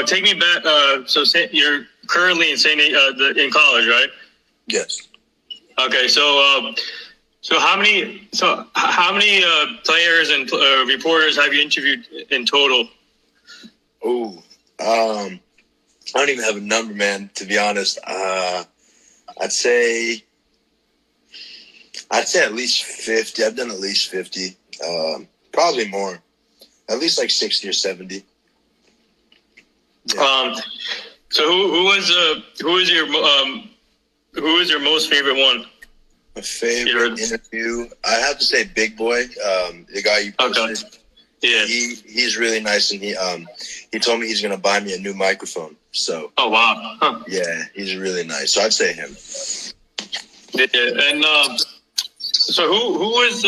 take me back. You're currently in college, right? Yes. Okay, so how many players and reporters have you interviewed in total? Oh, I don't even have a number, man. To be honest, I'd say at least 50. I've done at least 50. Probably more. At least like 60 or 70. Yeah. So who was your most favorite one? My favorite interview, I have to say Big Boy, the guy you posted. Okay. Yeah. He's really nice, and he told me he's gonna buy me a new microphone. So. Oh wow. Huh. Yeah, he's really nice. So I'd say him. Yeah, and so who is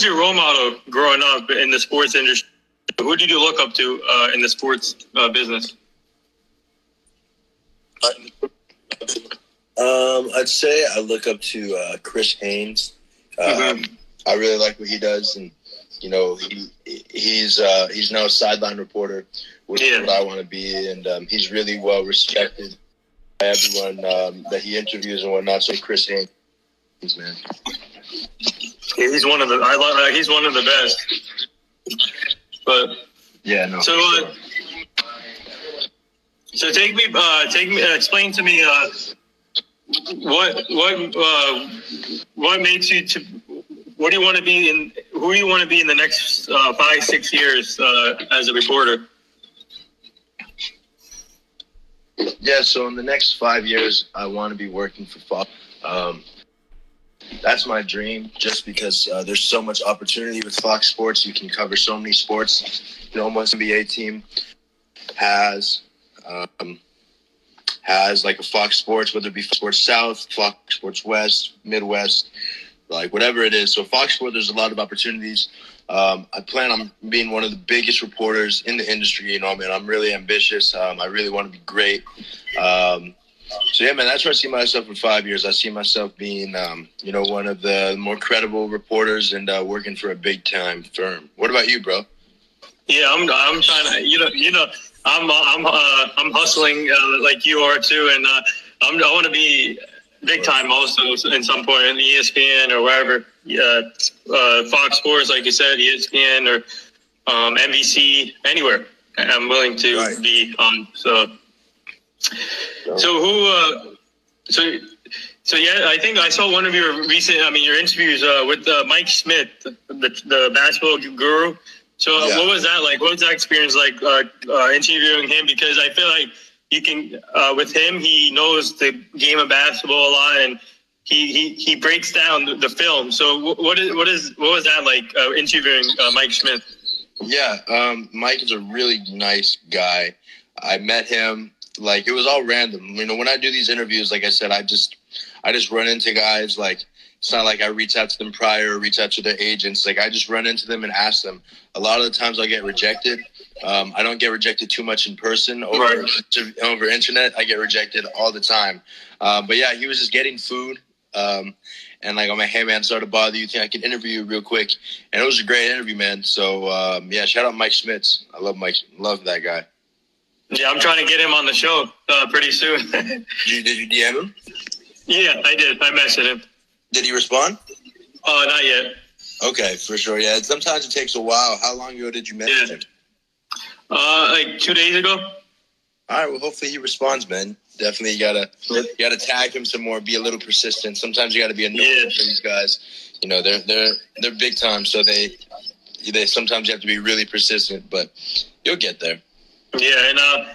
your role model growing up in the sports industry? Who did you look up to in the sports business? I'd say I look up to Chris Haynes. I really like what he does, and he's now a sideline reporter, which is what I want to be, and he's really well respected by everyone that he interviews and whatnot. So Chris Haynes, man, he's one of the he's one of the best. But yeah, no. So explain to me what makes you what do you want to be in? Who do you want to be in the next 5-6 years as a reporter? Yeah, so in the next 5 years, I want to be working for Fox. That's my dream, just because there's so much opportunity with Fox Sports. You can cover so many sports. Almost NBA team has like a Fox Sports, whether it be Sports South, Fox Sports West, Midwest, like whatever it is. So Fox Sports, there's a lot of opportunities. I plan on being one of the biggest reporters in the industry. Man, I'm really ambitious. I really want to be great. So yeah, man, that's where I see myself in 5 years. I see myself being, one of the more credible reporters and working for a big time firm. What about you, bro? Yeah, I'm trying to, I'm hustling like you are too, and I want to be big time also in some point in ESPN or wherever. Fox Sports, like you said, ESPN or NBC, anywhere. I'm willing to be on. So yeah, I think I saw one of your your interviews with Mike Smith, the basketball guru. So what was that like? What was that experience like interviewing him? Because I feel like you can with him, he knows the game of basketball a lot, and he breaks down the film. So what was that like interviewing Mike Smith? Yeah, Mike is a really nice guy. I met him. Like, it was all random. When I do these interviews, like I said, I just run into guys. Like, it's not like I reach out to them prior or reach out to their agents. Like, I just run into them and ask them. A lot of the times I'll get rejected. I don't get rejected too much in person. Over internet, I get rejected all the time. But yeah, he was just getting food. And like, I'm like, hey man, sorry to bother you. Think I can interview you real quick? And it was a great interview, man. So yeah, shout out Mike Schmitz. I love Mike. Love that guy. Yeah, I'm trying to get him on the show pretty soon. Did you DM him? Yeah, I did. I messaged him. Did he respond? Not yet. Okay, for sure. Yeah, sometimes it takes a while. How long ago did you message him? Like 2 days ago. All right. Well, hopefully he responds, man. Definitely, you gotta tag him some more. Be a little persistent. Sometimes you gotta be annoying for these guys. They're big time, so they sometimes you have to be really persistent. But you'll get there. Yeah, and I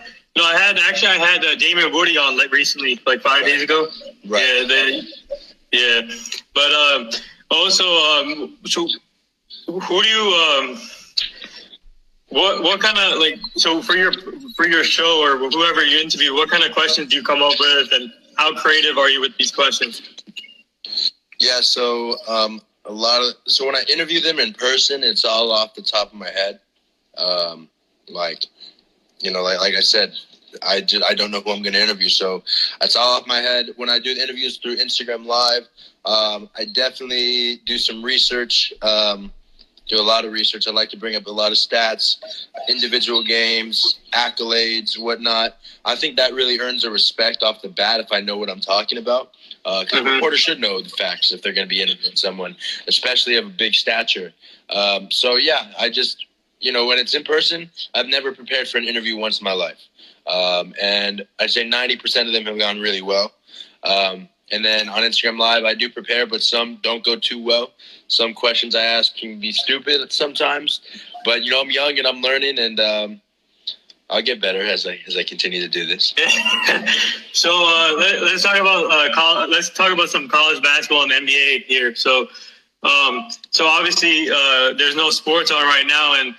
had Damien Woody on recently, like 5 days ago. Right. Yeah, but also, so who do you what kind of so for your show or whoever you interview, what kind of questions do you come up with, and how creative are you with these questions? Yeah, so so when I interview them in person, it's all off the top of my head. Like I said, I don't know who I'm going to interview, so it's all off my head. When I do the interviews through Instagram Live, I definitely do some research do a lot of research. I like to bring up a lot of stats, individual games, accolades, whatnot. I think that really earns a respect off the bat if I know what I'm talking about. Because a reporter should know the facts if they're going to be interviewing someone, especially of a big stature. So, yeah, I just, when it's in person, I've never prepared for an interview once in my life. And I'd say 90% of them have gone really well. And then on Instagram Live, I do prepare, but some don't go too well. Some questions I ask can be stupid sometimes. But, I'm young and I'm learning, and I'll get better as I continue to do this. So let's talk about let's talk about some college basketball and NBA here. So obviously there's no sports on right now, and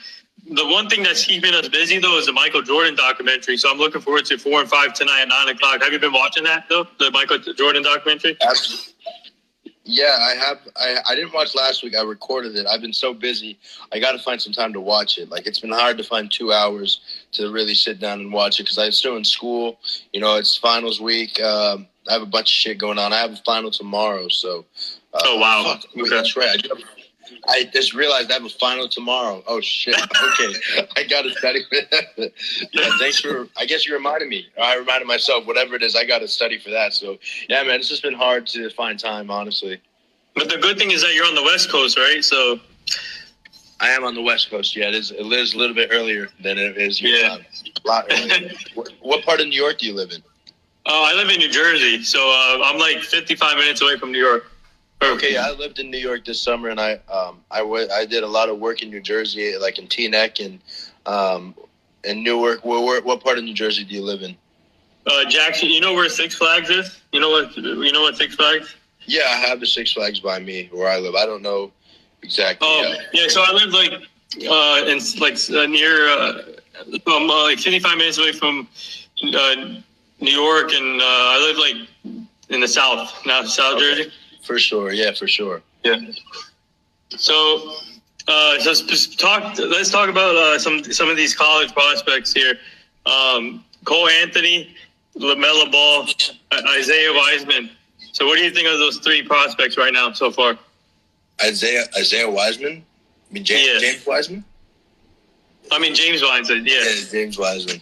the one thing that's keeping us busy though is the Michael Jordan documentary. So I'm looking forward to 4 and 5 tonight at 9 o'clock. Have you been watching that though? The Michael Jordan documentary? Absolutely. Yeah, I have. I didn't watch last week. I recorded it. I've been so busy. I got to find some time to watch it. Like, it's been hard to find 2 hours to really sit down and watch it because I'm still in school. It's finals week. I have a bunch of shit going on. I have a final tomorrow. So. Oh, wow. Wait, that's right. I just realized I have a final tomorrow. Oh, shit. Okay. I got to study for that. Yeah, thanks for, I guess you reminded me. I reminded myself, whatever it is, I got to study for that. So, yeah, man, it's just been hard to find time, honestly. But the good thing is that you're on the West Coast, right? So I am on the West Coast, yeah. It is a little bit earlier than it is your time. A lot earlier. What part of New York do you live in? I live in New Jersey, so I'm like 55 minutes away from New York. Okay, I lived in New York this summer, and I did a lot of work in New Jersey, like in Teaneck and Newark. What part of New Jersey do you live in? Jackson. You know where Six Flags is? You know what Six Flags? Yeah, I have the Six Flags by me where I live. I don't know exactly. Oh, yeah. So I live near. I'm like 55 minutes away from New York, and I live like in the South Jersey. For sure, yeah, for sure. Yeah. So, let's talk about some of these college prospects here. Cole Anthony, LaMelo Ball, Isaiah Wiseman. So, what do you think of those 3 prospects right now so far? Isaiah Wiseman? I mean, James Wiseman? I mean, James Wiseman, yeah. Yeah, James Wiseman.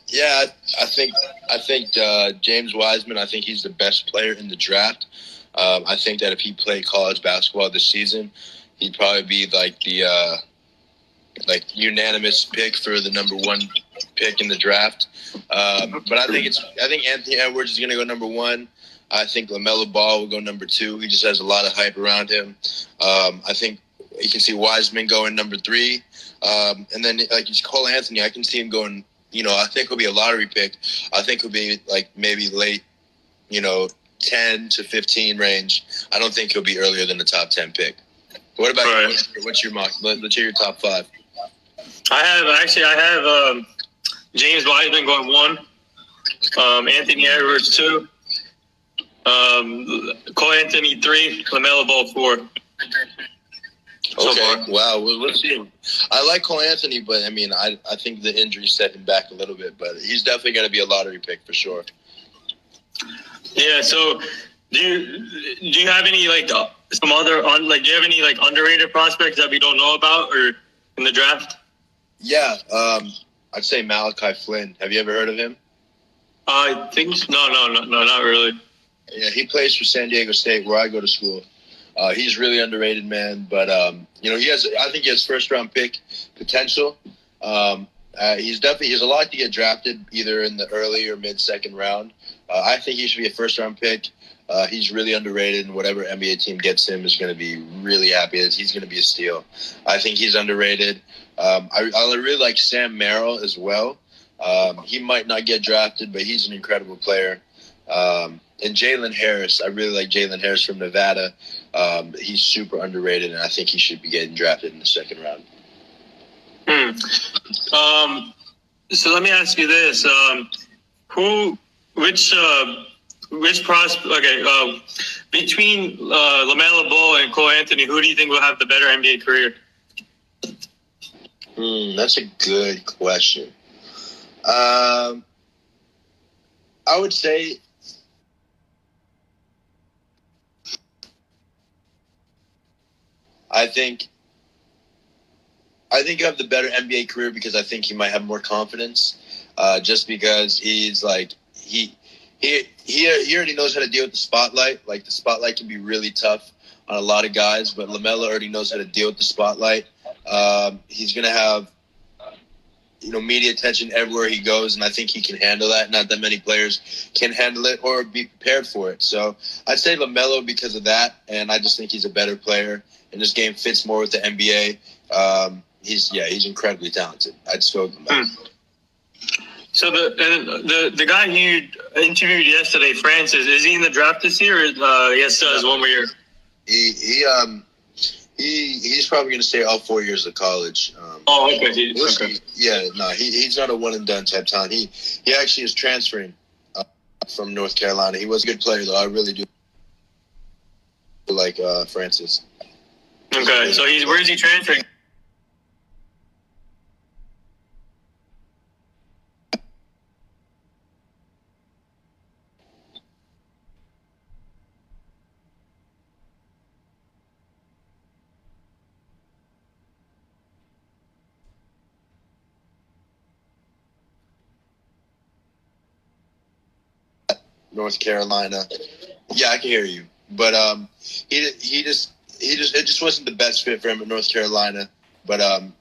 Yeah, I think James Wiseman, I think he's the best player in the draft. I think that if he played college basketball this season, he'd probably be like the unanimous pick for the number 1 pick in the draft. But I think Anthony Edwards is going to go number 1. I think LaMelo Ball will go number 2. He just has a lot of hype around him. I think you can see Wiseman going number 3. And then like Cole Anthony, I can see him going, I think he'll be a lottery pick. I think he'll be like maybe late, 10 to 15 range. I don't think he'll be earlier than the top 10 pick. What about you? What's your mock? Let's hear your top 5. I have James Wiseman going 1, Anthony Edwards 2, Cole Anthony 3, LaMelo Ball 4. Okay. Wow. Well, let's see. I like Cole Anthony, but I mean, I think the injury set him back a little bit. But he's definitely going to be a lottery pick for sure. Yeah. So, do you have any do you have any underrated prospects that we don't know about or in the draft? Yeah. I'd say Malachi Flynn. Have you ever heard of him? I think no, not really. Yeah, he plays for San Diego State, where I go to school. He's really underrated, man. But I think he has first-round pick potential. He has a lot to get drafted, either in the early or mid-second round. I think he should be a first-round pick. He's really underrated, and whatever NBA team gets him is going to be really happy. He's going to be a steal. I think he's underrated. I really like Sam Merrill as well. He might not get drafted, but he's an incredible player. And Jalen Harris, I really like Jalen Harris from Nevada. He's super underrated, and I think he should be getting drafted in the second round. So let me ask you this: which prospect? Okay, between LaMelo Ball and Cole Anthony, who do you think will have the better NBA career? That's a good question. I would say. I think you have the better NBA career because I think he might have more confidence. Just because he's like he already knows how to deal with the spotlight. Like the spotlight can be really tough on a lot of guys, but LaMelo already knows how to deal with the spotlight. He's gonna have media attention everywhere he goes, and I think he can handle that. Not that many players can handle it or be prepared for it. So I'd say LaMelo because of that, and I just think he's a better player, and this game fits more with the NBA. He's incredibly talented. I'd just go with LaMelo. So the guy you interviewed yesterday, Francis, is he in the draft this year? Or yes, does 1 more year. He's probably going to stay all 4 years of college. Okay. He's not a one and done type talent. He actually is transferring from North Carolina. He was a good player though. I really do like Francis. Okay, so where is he transferring? North Carolina. Yeah, I can hear you. But it just wasn't the best fit for him at North Carolina. But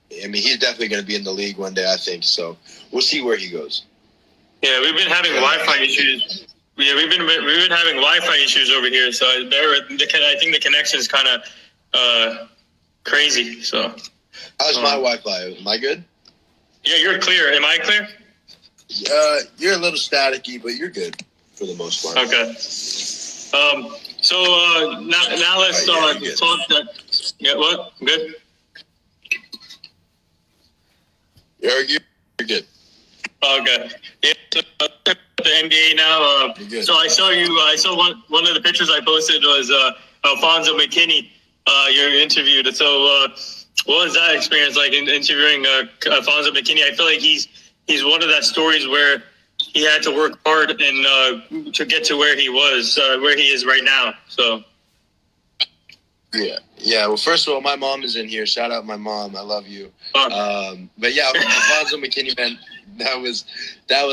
he's definitely going to be in the league one day, I think. So we'll see where he goes. Yeah, we've been having Wi-Fi issues. Yeah, we've been having Wi-Fi issues over here. So I think the connection is kind of crazy. So how's my Wi-Fi? Am I good? Yeah, you're clear. Am I clear? You're a little staticky, but you're good for the most part. Okay. So now let's talk. Yeah, what? Good. You're good. Okay. Yeah. So, the NBA now. So I saw one of the pictures I posted was Alfonzo McKee. You interviewed. So what was that experience like in interviewing Alfonzo McKee? I feel like he's one of that stories where he had to work hard and to get to where he was, where he is right now. So. Yeah. Well, first of all, my mom is in here. Shout out my mom. I love you. But yeah, Alfonzo McKee, man, that was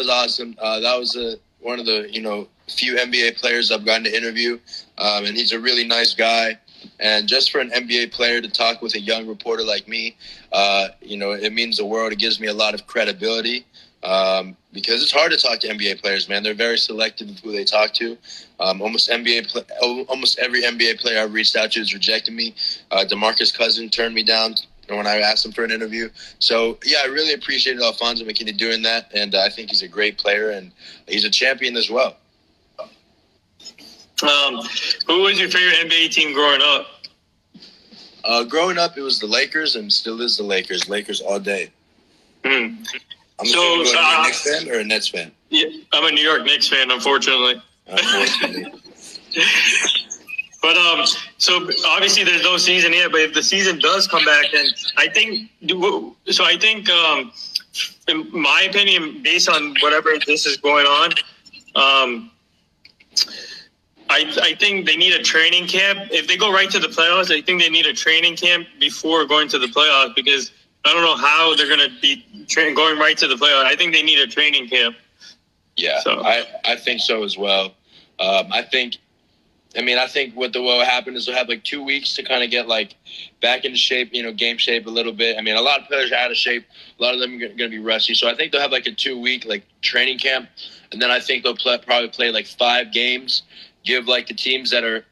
awesome. That was one of the few NBA players I've gotten to interview, and he's a really nice guy. And just for an NBA player to talk with a young reporter like me, it means the world. It gives me a lot of credibility. Because it's hard to talk to NBA players, man. They're very selective of who they talk to. Almost every NBA player I've reached out to has rejected me. DeMarcus Cousins turned me down when I asked him for an interview. So, yeah, I really appreciated Alfonzo McKee doing that, and I think he's a great player, and he's a champion as well. Who was your favorite NBA team growing up? Growing up, it was the Lakers, and still is the Lakers. Lakers all day. I'm a Knicks fan or a Nets fan? Yeah, I'm a New York Knicks fan, unfortunately. But so obviously there's no season yet. But if the season does come back, then I think in my opinion, based on whatever this is going on, I think they need a training camp. If they go right to the playoffs, I think they need a training camp before going to the playoffs because I don't know how they're going to be going right to the playoffs. I think they need a training camp. Yeah, so. I think so as well. I think what will happen is they'll have like 2 weeks to kind of get like back into shape, game shape a little bit. I mean, a lot of players are out of shape. A lot of them are going to be rusty. So I think they'll have like a 2 week like training camp. And then I think they'll probably play like 5 games, give like the teams that are,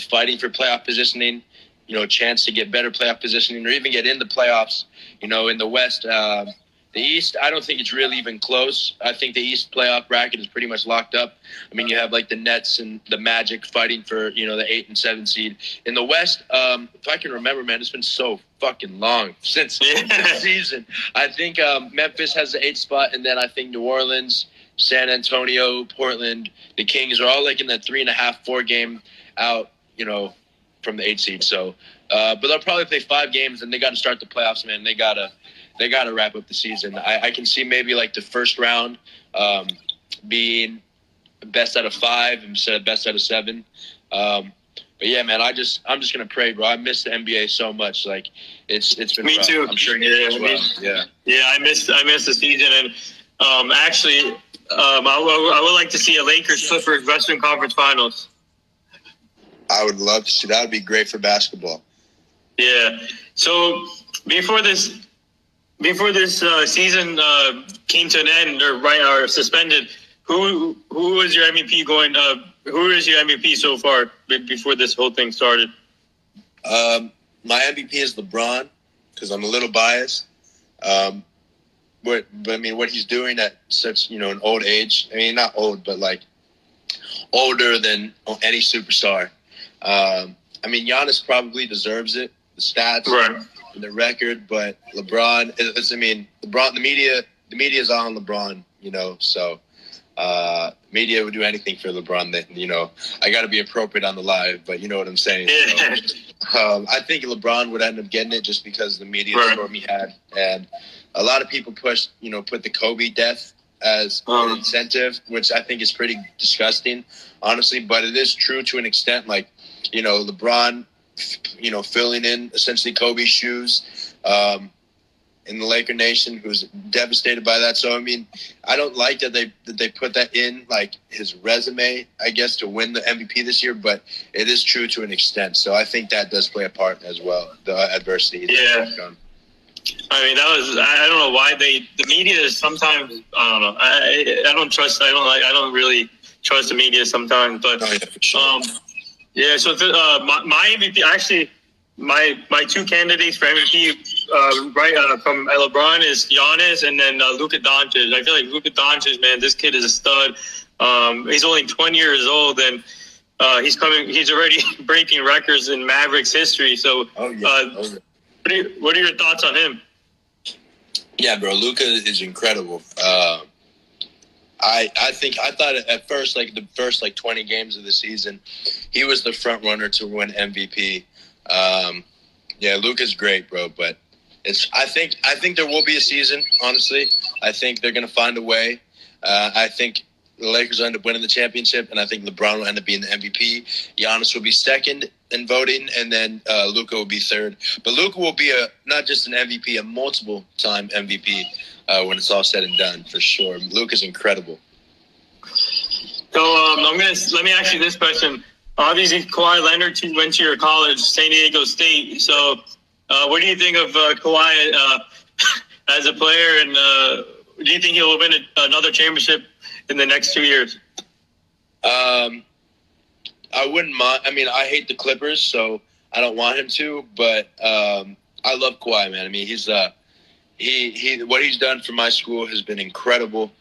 fighting for playoff positioning, a chance to get better playoff positioning or even get in the playoffs. In the West, the East, I don't think it's really even close. I think the East playoff bracket is pretty much locked up. I mean, you have like the Nets and the Magic fighting for, the 8 and 7 seed. In the West, if I can remember, man, it's been so fucking long since the season. I think Memphis has the 8th spot, and then I think New Orleans, San Antonio, Portland, the Kings are all like in that 3.5, 4 game out, from the 8th seed. So, but they'll probably play 5 games, and they got to start the playoffs, man. They gotta wrap up the season. I can see maybe like the first round being best out of 5 instead of best out of 7. But yeah, man, I'm just gonna pray, bro. I miss the NBA so much. Like it's been Me rough. too. I'm sure you as well. Yeah. Yeah, I missed the season, and actually, I would like to see a Lakers Clippers Western Conference Finals. I would love to see that. Would be great for basketball. Yeah. So before this season came to an end or suspended, who was your MVP going? Who is your MVP so far before this whole thing started? My MVP is LeBron because I'm a little biased. But I mean, what he's doing at such an old age. I mean, not old, but like older than any superstar. I mean, Giannis probably deserves it. The stats, right, and the record, but LeBron. LeBron. The media is on LeBron. So. Media would do anything for LeBron. That I got to be appropriate on the live, but you know what I'm saying. So, I think LeBron would end up getting it just because of the media storm he had, and a lot of people put the Kobe death as an incentive, which I think is pretty disgusting, honestly. But it is true to an extent. Like LeBron, filling in essentially Kobe's shoes. In the Laker Nation, who's devastated by that. So I mean, I don't like that they put that in like his resume, I guess, to win the MVP this year. But it is true to an extent. So I think that does play a part as well. The adversity. Yeah. I mean, I don't know why the media is sometimes, I don't know. I don't really trust the media sometimes. But for sure. So my MVP actually. My two candidates for MVP, from LeBron is Giannis and then Luka Doncic. I feel like Luka Doncic, man, this kid is a stud. He's only 20 years old, and he's already breaking records in Mavericks history. So, what are your thoughts on him? Yeah, bro, Luka is incredible. I thought at first, like the first 20 games of the season, he was the front runner to win MVP. Luka's great, bro, but I think there will be a season, honestly. I think they're going to find a way. I think the Lakers will end up winning the championship, and I think LeBron will end up being the MVP. Giannis will be second in voting, and then Luka will be third. But Luka will be not just an MVP, a multiple-time MVP when it's all said and done, for sure. Luka's incredible. So let me ask you this question. Obviously, Kawhi Leonard went to your college, San Diego State. So, what do you think of Kawhi as a player? And do you think he'll win another championship in the next 2 years? I wouldn't mind. I mean, I hate the Clippers, so I don't want him to. But I love Kawhi, man. I mean, he's he what he's done for my school has been incredible.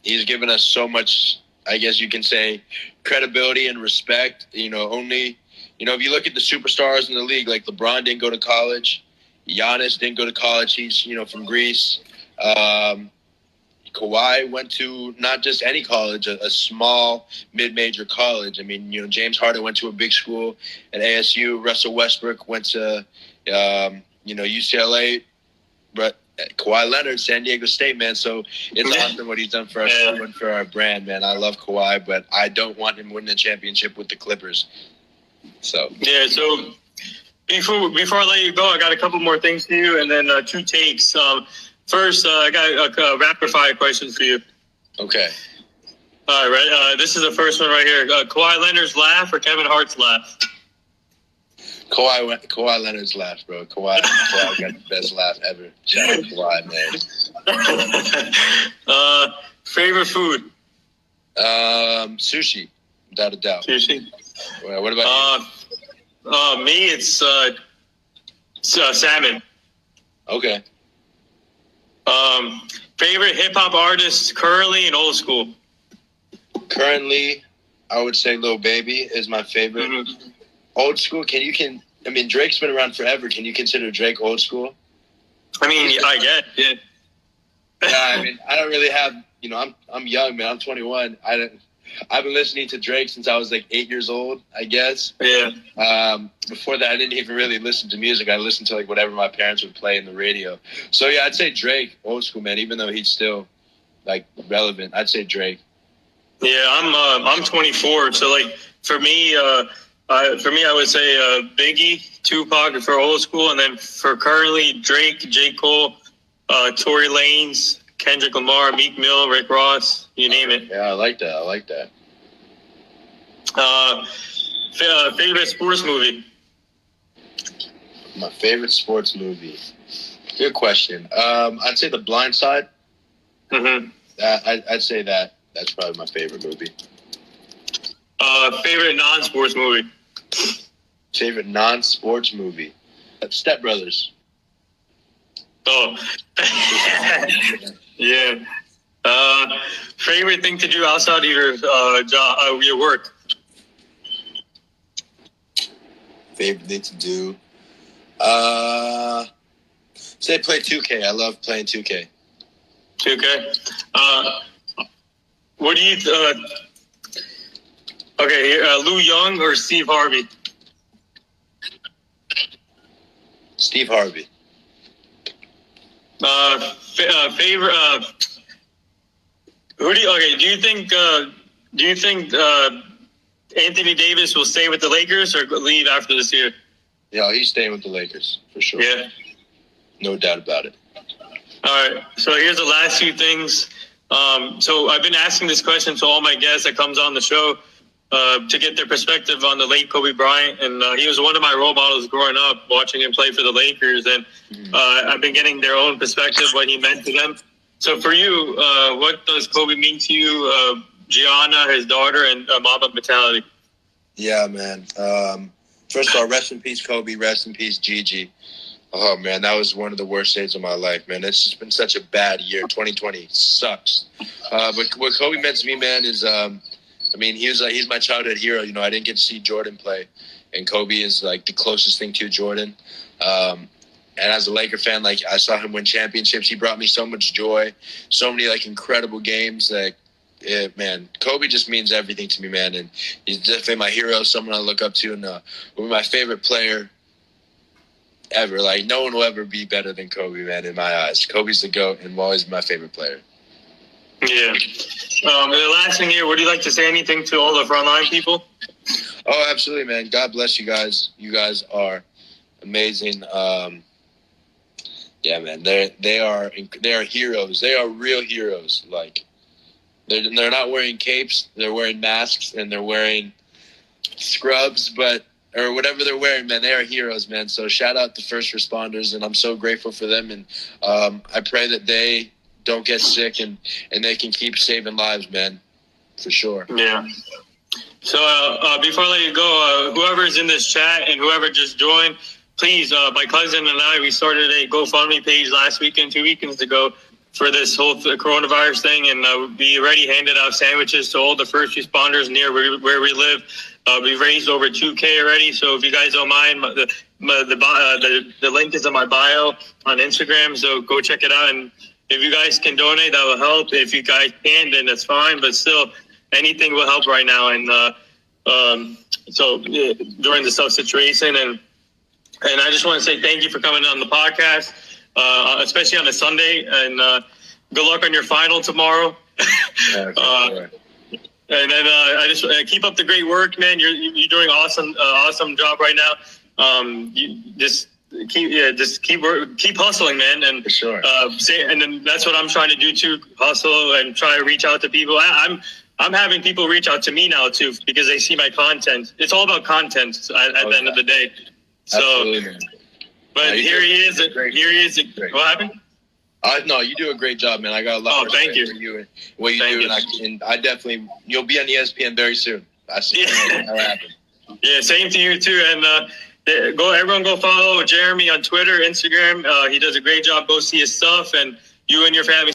He's given us so much, I guess you can say, credibility and respect. If you look at the superstars in the league, like LeBron didn't go to college, Giannis didn't go to college. He's from Greece. Kauai went to not just any college, a small mid-major college. I mean, James Harden went to a big school at ASU. Russell Westbrook went to UCLA, but Kawhi Leonard, San Diego State, man. So it's awesome what he's done for our school and for our brand, man. I love Kawhi, but I don't want him winning the championship with the Clippers. So So before I let you go, I got a couple more things for you, and then two takes. First, I got a rapid fire question for you. Okay. All right. This is the first one right here. Kawhi Leonard's laugh or Kevin Hart's laugh? Kawhi Leonard's laugh, bro. Kawhi got the best laugh ever. Shout out to Kawhi, man. Favorite food? Sushi, without a doubt. Sushi. Well, what about you? Me, it's salmon. Okay. Favorite hip hop artists currently and old school? Currently, I would say Lil Baby is my favorite. Mm-hmm. Old school, Drake's been around forever. Can you consider Drake old school? I mean, I get it. Yeah, I don't really have, I'm young, man. I'm 21. I've been listening to Drake since I was like 8 years old, I guess. Yeah. Before that, I didn't even really listen to music. I listened to like whatever my parents would play in the radio. So yeah, I'd say Drake, old school, man. Even though he's still like relevant, I'd say Drake. Yeah, I'm 24, so like for me, For me, I would say Biggie, Tupac for old school, and then for currently Drake, J. Cole, Tory Lanez, Kendrick Lamar, Meek Mill, Rick Ross, you name it. Yeah, I like that. Favorite sports movie? My favorite sports movie. Good question. I'd say The Blind Side. Mm-hmm. I'd say that's probably my favorite movie. Favorite non-sports movie? Favorite non-sports movie? Step Brothers. Oh. Yeah. Favorite thing to do outside of your job, your work? Favorite thing to do? Say play 2K. I love playing 2K. 2K. What do you? Okay, here, Lou Young or Steve Harvey? Steve Harvey. Favorite. Who do you? Okay, do you think Anthony Davis will stay with the Lakers or leave after this year? Yeah, he's staying with the Lakers for sure. Yeah, no doubt about it. All right. So here's the last few things. So I've been asking this question to all my guests that comes on the show to get their perspective on the late Kobe Bryant. And he was one of my role models growing up, watching him play for the Lakers. And I've been getting their own perspective, what he meant to them. So for you, what does Kobe mean to you, Gianna, his daughter, and Mamba mentality? Yeah, man. First of all, rest in peace, Kobe. Rest in peace, Gigi. Oh, man, that was one of the worst days of my life, man. It's just been such a bad year. 2020 sucks. But what Kobe meant to me, man, is, he's my childhood hero. You know, I didn't get to see Jordan play, and Kobe is, like, the closest thing to Jordan. And as a Laker fan, like, I saw him win championships. He brought me so much joy, so many, like, incredible games. Like, man, Kobe just means everything to me, man. And he's definitely my hero, someone I look up to, and my favorite player ever. Like, no one will ever be better than Kobe, man, in my eyes. Kobe's the GOAT and will always be my favorite player. Yeah. And the last thing here, would you like to say anything to all the frontline people? Oh, absolutely, man. God bless you guys. You guys are amazing. Yeah, man. They are heroes. They are real heroes. Like, they're not wearing capes. They're wearing masks and they're wearing scrubs, or whatever they're wearing, man. They are heroes, man. So shout out to first responders, and I'm so grateful for them. And I pray that they don't get sick and they can keep saving lives, man, for sure. Yeah. So before I let you go, whoever's in this chat and whoever just joined, please, my cousin and I, we started a GoFundMe page last weekend, 2 weekends ago, for this whole coronavirus thing, and we already handed out sandwiches to all the first responders near where we live. We've raised over 2K already, so if you guys don't mind, the link is in my bio on Instagram, so go check it out. And if you guys can donate, that will help. If you guys can't, then that's fine, but still, anything will help right now. And during this tough situation, and I just want to say thank you for coming on the podcast, especially on a Sunday, and good luck on your final tomorrow. Yeah, sure. And then I just keep up the great work, man. You're doing awesome job right now. You just keep hustling, man. And for sure. And then that's what I'm trying to do too. Hustle and try to reach out to people. I'm having people reach out to me now too because they see my content. It's all about content at the end of the day. So, absolutely. But here he is. What happened? No, you do a great job, man. I got a lot of respect for you and what you do, and I definitely, you'll be on ESPN very soon. I see that'll happen. Yeah, same to you too. And everyone go follow Jeremy on Twitter, Instagram. He does a great job. Go see his stuff, and you and your family